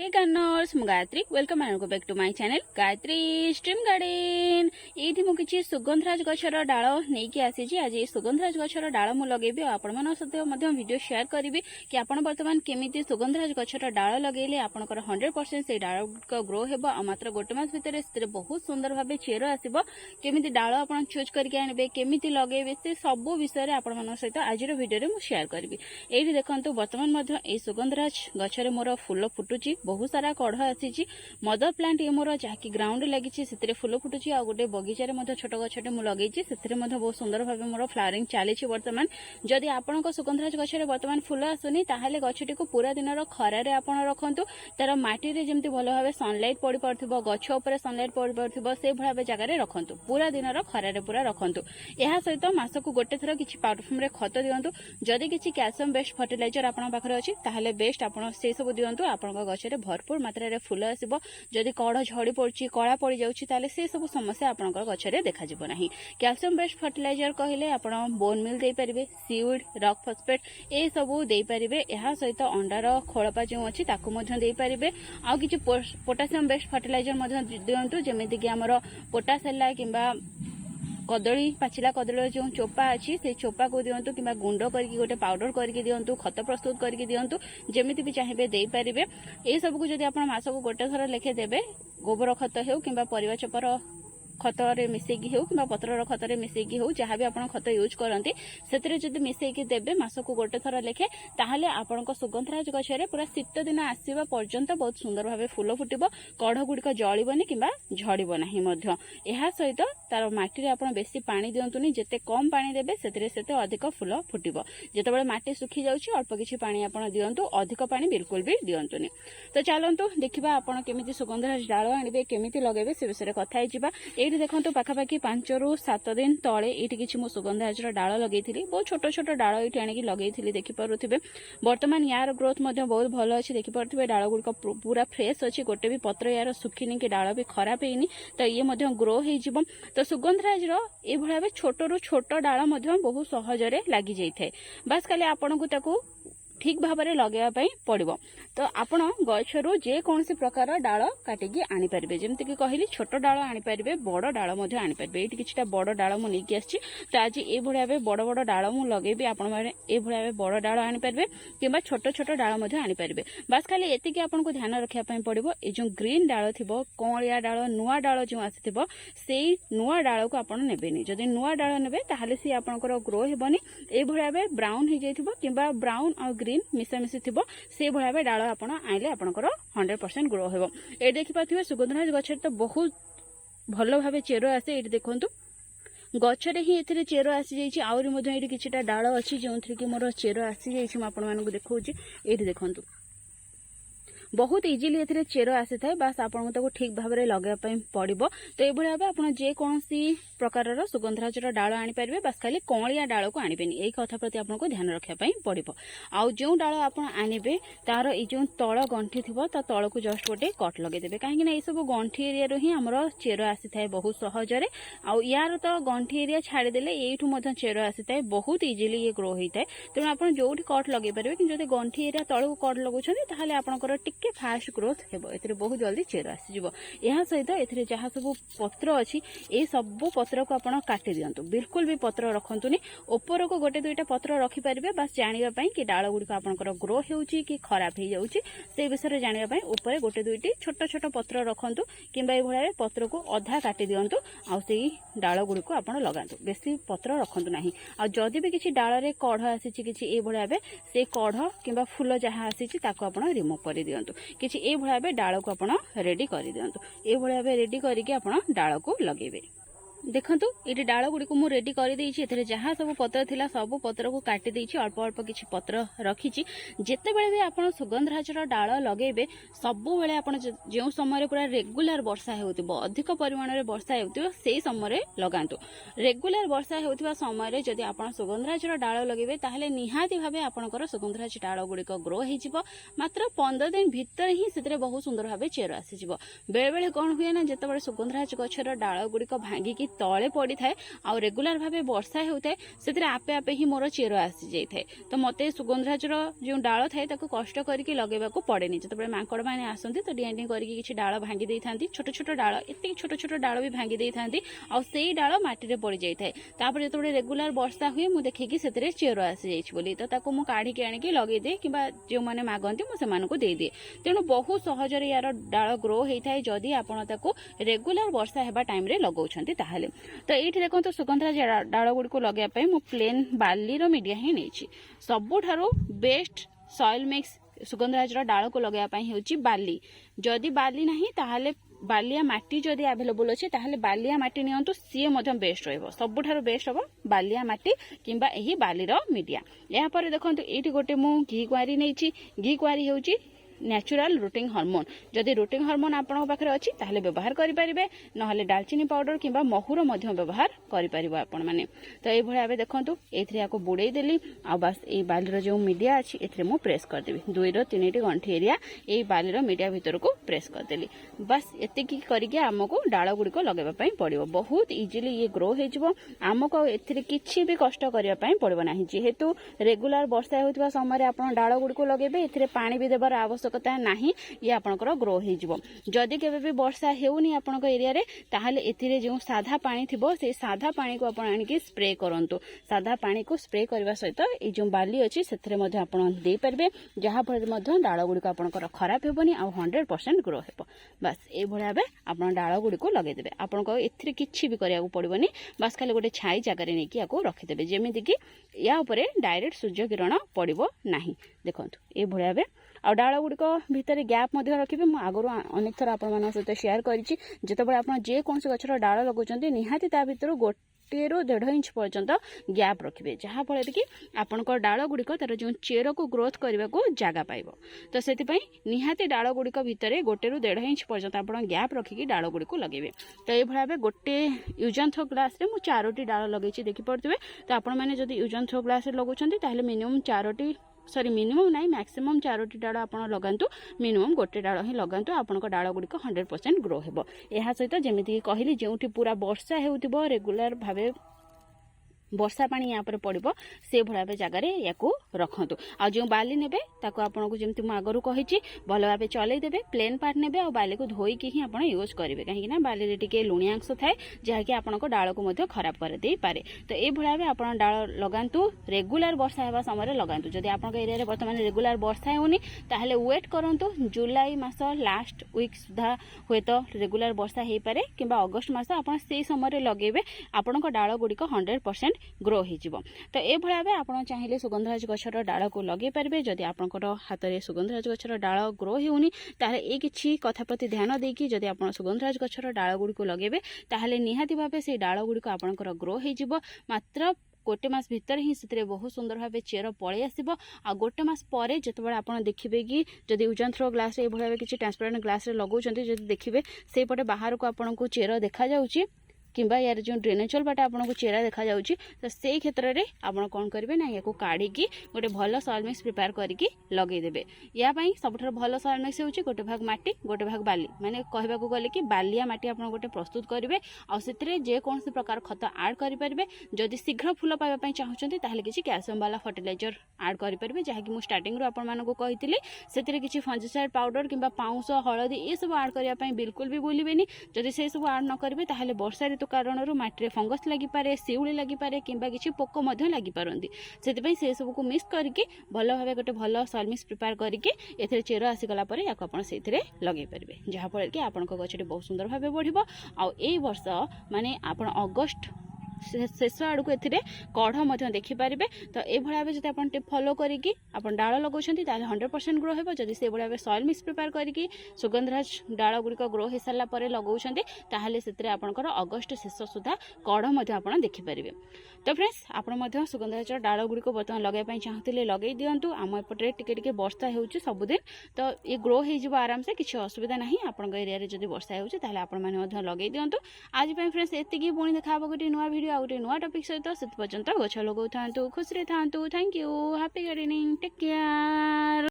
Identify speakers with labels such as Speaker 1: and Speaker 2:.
Speaker 1: हे gardeners मु Gayatri welcome and go back to my channel Gayatri stream garden. ये मु किछि सुगंधराज गछर डाळ नेकी आसी आज सुगंधराज गछर डाळ मु लगेबी आपण मन सहित वीडियो शेयर करी कि आपण वर्तमान केमिति सुगंधराज गछर डाळ लगेले आपनकर 100% से डाळ को ग्रो हेबो मात्र गोटे मास भितर से बहुत सुंदर भाबे चेर आसीबो केमिति डाळ आपण चूज करके आनबे केमिति लगेबे से सब विषय रे आपण मन सहित आज वीडियो रे मु शेयर करबी। एठी देखंतु वर्तमान मध्य ए सुगंधराज गछरे मोर फूल फुटुची बहुत सारा कढ़ आसी मदर प्लांट ये मोर जहाँकि ग्राउंड लगी से फूल फुटुची आ गोटे बगीचार छोट गछटे मुझे लगे से बहुत सुंदर भाव मोर फ्लावरिंग चली वर्तमान जदि आपण सुगंधराज गछरे वर्तमान फूल आसुनी ताहले गछटी को पूरा दिन खरार आपण रखंतु तार माटी रे जेमती भल भाव सनलाइट पड़ पार्थिबो गछ ऊपर सनलाइट पड़ पार्थिबो से भाव जगार रखंतु पूरा दिन खरार पूरा रखंतु। या सहित मासकु गोटे थर किछि पाउडर रे खत दियंतु जदि किछि कैल्शियम बेस्ड फर्टिलाइजर आपण पाखरे अछि ताहले बेस्ट आपण से सब दियंतु आपण गछरे भरपूर मात्रा फूल आसब जदि कढ़ झड़ी पड़ी कला पड़ जाए से सब समस्या आपंकर गछरे देखा नहीं। कैल्शियम बेस्ड फर्टिलाइजर कहले आपण बोन मिल दे पारिबे सीउड रॉक फॉस्फेट ए सब दे पारिबे या सहित अंडार खोलपा जो अच्छी ताकू मध्य दे पारिबे आ किछि पोटासियम बेस्ड फर्टिलाइजर मध्य दियंतु जेमिति कि हमर पोटास हला किंबा कदली पाचिला कदली जो चोपा अच्छी से चोपा को दिंतु कि गुंड करके गोटे पाउडर करके दिंतु खत प्रस्तुत करके दिंतु जमीती भी चाहिए दे पारिबे। ए सब को जदि आपण मासको गोटे थर लेखे देबे गोबर खत हो कि परिवा चपर खतरे मिसेकी हो कि पत्रर खतरे मिसेकी हो जहाँ भी आपण खत यूज करती से जब मिसेकी देबे मासको गोटे थर लेखे ताहले आपणक सुगंधराज गछरे पूरा शीत दिन आसवा पर्यंत बहुत सुंदर भाव फूल फुटिबो कढ़ गुड़िक जलिबनी कि झड़ब ना। यह सहित तार माटी आप बेसी पानी दिंतुनी जिते कम पानी देबे से अधिक फूल फुटिबो जितेबाला माटी सुखी जाउछि अल्प किछि पानी आपण दियंतु अधिक पानी बिल्कुल भी दियंतुनी। तो चलंतु देखिबा आपण केमिति सुगंधराज डाळ आनिबे केमिति लगेबे से विषय कथा हिजिबा। ये देखो पाखापाखि 5 ରୁ 7 दिन तले ये किसी मो सुगंधराज डाळ लगे बहुत छोट छोट डाळ ये आनिक लगे देखिपे बर्तमान यार ग्रोथ बहुत भल अच्छी देखिपे डाळ गुड़िक पूरा फ्रेश अच्छी गोटे भी पत्र यार सुखिनी कि डाळ भी खराब है तो ये ग्रो हो। तो सुगंधराज ये छोट रू छोट डाळ बहुत सहजरे लगी जाए बास खाली आपन को ठीक भाव में लगे पड़ो। तो आपण गछरू जेकोसी प्रकार डाल काटिकी आनीपारे जमीक कहली छोट डाल आनीपारे बड़ डाल आनीपारे ये किसी बड़ डाल मुझे आसी तो आज ये भाव बड़ बड़ डाल मुझे लगेबी आपे बड़ डाल आनीपारे कि छोट छोट डाल आनीपारे बास खाली एति आपको ध्यान रखापी पड़ो ये जो ग्रीन डाल थी कौलिया डाल नुआ डाल जो आसी से नुआ डाल को आप नेबेनी जदि नुआ डाल ने ताहले सी आपंकर ग्रो हेबनी ये भाव ब्राउन हो जाइथिबो किंबा ब्राउन और ग्रीन मिशामिशी थी से भाव डाल आपण आइले आपंकर 100% ग्रो हेबो। ए देखि पाथिबे सुगंधराज गछरे तो बहुत भल भाव चेर आसे ये देखंतु गछरे ही एथिरे चेर आसी जाइछि आउरी मध्ये एठी किछटा डाल अछि जोंथि कि मोर चेर आसी जाइछि म आपण मानकु देखौछि एठी देखंतु बहुत इजिली एथिरे चेर आसी थाए बास आपन ताको ठीक भाव में लगापी पड़ो। तो ये भाव आप जेकोसी प्रकार सुगंधराज डाल आनीपारे बास खाली कौलिया डाल को आनबेनी यही कथा प्रति आपको ध्यान रखापी पड़ो। आउ जो डाल आप आनबे तार ये जो तल गंठी थी तल को जस्ट गोटे कट लगेदेवे कहीं ये सब गंठी एरिया ही आमर चेर आसी थाए बहुत सहजरे आउ यार तो गंठी एरिया छाड़देले ये चेर आसी थाए बहुत इजिली ये ग्रो होता है तेणु आप जो कट लगे पारे कि जब गंठी एरिया तल को कट लगाते आपंकर के फास्ट ग्रोथ हेबो एथिरे बहुत जल्दी चेर आसीजिवो। यह सहित एथिरे जहाँ सब पत्र अच्छी ये सब पत्र को आपण काटी दियंतु बिल्कुल भी पत्र रखंतुनी ऊपर को गोटे दुईटा पत्र रखि पारिबे बस जानिबा पई कि डाळ गुडी आपनकर ग्रो हेउची कि खराब हे जाउची से विषय रे जानिबा पई ऊपर गोटे दुईटी छोट छोट पत्र रखंतु किंबा ए भळा पत्र को अधा काटी दियंतु आ सेही डाळ गुडी को आपण लगांतु बेसी पत्र रखंतु नाही। आ जदि भी किछि डाळ रे कढ़ आसीची किछि ए भळा से कढ़ किंबा फूल जहाँ आसीची ताको आपण रिमूव कर दियंतु किछि ए भाव डाल को आपण रेडी कर दियंतु ए भाव रेडी करके आपण डाल को लगेबे। देखंतु ये डाल गुड़ी को मुझे रेडी कर देछि जहाँ सब पत्र थिला सब पत्र को काटी देछि अल्प अल्प किछि पत्र रखिछि जेते बेले भी आपण सुगंधराज डाल लगेबे सबु बेले आपण जो समय पूरा रेगुलर वर्षा हेउतिबो अधिक परिमाण रे वर्षा हेउतिबो सेही समय लगांतु रेगुलर वर्षा हेउतिबा समय जदि आपण सुगंधराज डाल लगेबे ताहले निहाती भाबे आपणकर सुगंधराज डाल गुड़ी ग्रो हेजिबो मात्र 15 दिन भितर ही सेतरे बहुत सुंदर भाबे चेर आसीजिबो। बेले बेले कोन हुए ना जेते बेले सुगंधराज गछर डाल गुड़ी भांगी तले पड़ी थाए आ रेगुलर भाव वर्षा होता है से आपे आपे ही मोर चेर आसी जाए तो मत सुगंधराजर जो डाल थाए कष्ट करके लगेगा पड़े जो माकड़ मैंने आसती तो डिआँ डिँ करके डाल भांगी था छोट छोट डाल एत छोट छोट डाल भी भांगी था आई डाल मटी पड़ जाए जो रेगुलर वर्षा हुए मुझे देखिए से चेर आसी जाइए तो मुझे काढ़ी आनिकी लगे कि जो मैंने मागती मुझे देदिए तेणु बहुत सहजरे यार डाल ग्रो होता है जदि आपको रेगुलर वर्षा होगा टाइम लगाउछंती ताहले तो ये देखो तो सुगंधराज डाल गुड़ी को लगे मु प्लेन बालीर मीडिया ही नहीं सबुठारु बेस्ट सॉइल मिक्स सुगंधराज डाल को लगाई हूँ बाली जदि बाली नहीं ताहले बालिया माटी जदि अवेलेबल अच्छे ताहले बालिया माटी नियंतु सी बेस्ट रहिबो सबुठारु बेस्ट हम बालिया माटी किंबा एही बालीर मीडिया या पर देखंतु एठी गोटे मु घी कुआरी नहीं घी कुआरी होउची नेचुरल रूटिंग हार्मोन जदि रूटिंग हार्मोन आपन पाखे अच्छी ताहले व्यवहार करें नहले दालचीनी पाउडर किंबा महुर व्यवहार करें आपण मैंने तो ये भाई देखो ये बुड़े देली आ बस ये बालीर जो मीडिया अच्छी ए मु प्रेस करदेवी 2 ରୁ 3 गंठी एरिया ये बालीर मीडिया भीतर को प्रेस करदेली बस एतिकी करके आमको डाल गुड़िक लगेवाई पड़ो बहुत इजिली ये ग्रो होमको ए भी कष्ट करने पड़ो ना जेहेतु रेगुलर वर्षा होता समय आप डाल गुड़िक लगे ए पानी भी देवार आवश्यक नहीं ये आपंकर ग्रो हो जदि केबे वर्षा होनी आपण एरिया रे ताहले एथिरे जो साधा पानी थिबो से साधा पानी को आपण आनिकी स्प्रे करंतु साधा पानी को स्प्रे करबा सहित ए जो बाली अछि सेथरे मध्ये आपण दे परबे जहा फल मध्ये डाल गुडी को आपणकर खराब हेबनी आ 100% ग्रो हेबो बस ए भलिया बे आपण डाल गुडी को लगे देबे आपण को एथिरे किछि भी करिया पड़बनी बस खाली गोटे छाई जगह रे नेकी आको रखि देबे जेमिति कि या ऊपर डायरेक्ट सूर्य किरण पड़िबो नाही देखंतु ए भलिया बे आ डाल गुड़िक भितर गैप रखिए मुझे आगु अनेक थर आप सहित शेयर करी जितेबाला आप जेकोसी गचर डाल लगाउछंती निहाती ता भितर 1 ରୁ 1.5 इंच पर्यंत गैप रखिए जहाँफल कि आपण डाल गुड़िक तार जो चेर को ग्रोथ करने को जगह पाइब तो से निहाती डाल गुड़िक भितर 1 ରୁ 1.5 इंच पर्यंत आप गैप रखिकी डाल गुड़ी को लगे तो ये भाव गोटे यूजन थ्रो ग्लास रे मु 4टी डाल लगे देखिपे तो आपण मैंने जब यूजन थ्रो ग्लास लगाउछंती ताहले मिनिमम 4टी सॉरी मिनिमम नहीं मैक्सिमम 4टी डाल आप लगातु मिनिमम गोटे डाल ही लगातु आपन डाल गुड़िक 100% ग्रो हेबो यह सहित जमीती कहली जो पूरा वर्षा होउतिबो रेगुलर भावे वर्षा पानी यहाँ पर पड़ो से भाव जगार या रखु आ जो बाली ने आपको जमी मुझे आगु कही भल भाव चलईदेवे प्लेन पार्ट ने आ बाली को धोईकी ही आप यूज करेंगे कहीं बाली टे लुणिया अंश थाए जहाँकि आपको डाल को खराब करदे पारे तो ये भाव आप डाल लगातु रेगुलर वर्षा होगा समय लगातु जदि आप एरिया बर्तमान रेगुलर वर्षा होनी ताहले वेट करंतु जुलाई मास लास्ट वीक सुधा हुए तो रेगुलर वर्षा हो पारे कि अगस्ट मास आप समय लगे आपण डाल गुड़िक 100% ग्रो हो तो ये भाव आप चाहिए सुगंधराज गछर डाल को लगे पारे जदि आपंकर हाथ में सुगंधराज गछर डाल ग्रो होनी ताहले ए किछि कथा प्रति ध्यान देकी जदि आप सुगंधराज गछर डाल गुड़ी को लगे ताहले निहाती भाव से डाल गुड़ी को आपंकर ग्रो हो मात्र गोटे मास भितर ही से बहुत सुंदर भाव चेर पलि आसो आ गोटे मास पर जिते आप देखिए कि जब यूजन थ्रो ग्लास ये भाव किसी ट्रांसपेरेंट ग्लास लगाउछंती जदि देखिए से पटे बाहर को आपन को चेर देखा जाउची किंबा यार जो ड्रेनेजल बाटे आपको चेहरा देखा जाउची तो से क्षेत्र में आप कौन करेंगे ना या काढ़ी गोटे भल सॉइल मिक्स प्रिपेयर करके लगेदेवे या सबुठ भल सॉइल मिक्स होची गोटे भाग माटी गोटे भाग बाली माने कहबा को गले कि बालिया माटी आप गोटे प्रस्तुत करेंगे आते जेकोसी प्रकार खत आड करेंगे जदि शीघ्र फूल पाइबा चाहूँगी ताहले किसी कैल्शियम वाला फर्टिलाइजर आड करेंगे जहाँकि मुझे स्टार्टिंग आपको कही से किसी फंजिसाइड पाउडर किंबा पाउंस हलदी ये सब आड करने बिल्कुल भी भूलें जदि से सब आड न करेंगे ताहले वर्षा ऋतु कारण माटी फंगस लगिपारे शिउली लगिपारे किंबा किसी पोक लगिपारती से सब को मिक्स करके भल भाव गोटे भल सॉइल मिक्स प्रिपेयर करके ए चेर आसीगला से लगे पारे जहाँफल कि आपन गछटी बहुत सुंदर भाव बढ़ो आई वर्ष माने आप अगस्ट शेष आड़ को ए कढ़ देखिपारे तो ये भाव जब आप फॉलो करके डाल लगाउछंती ताले 100% ग्रो हो जदि से भाव सॉइल मिक्स प्रिपेयर करके सुगंधराज डाल गुड़िक ग्रो हो सारा पर लगाउछंती ताहले से आपंकर अगस्ट शेष सुधा कढ़ आप देखिपारे तो फ्रेंड्स आप सुगंधराज डाल गुड़िक बर्तमान लगाई चाहते लगे दिंतु आम एपटे टिके वर्षा हो सबुदिन तो ये ग्रो हो आराम से किसी असुविधा ना आप एरिया जब वर्षा हो लगे दिंतु आज फ्रेंड्स एतिकी पुणी देखा गोटे नुआ वीडियो आ गोटे नुआ टॉपिक सहित से पर्यंत गछ लगाऊ था खुशी था thank you happy gardening take care.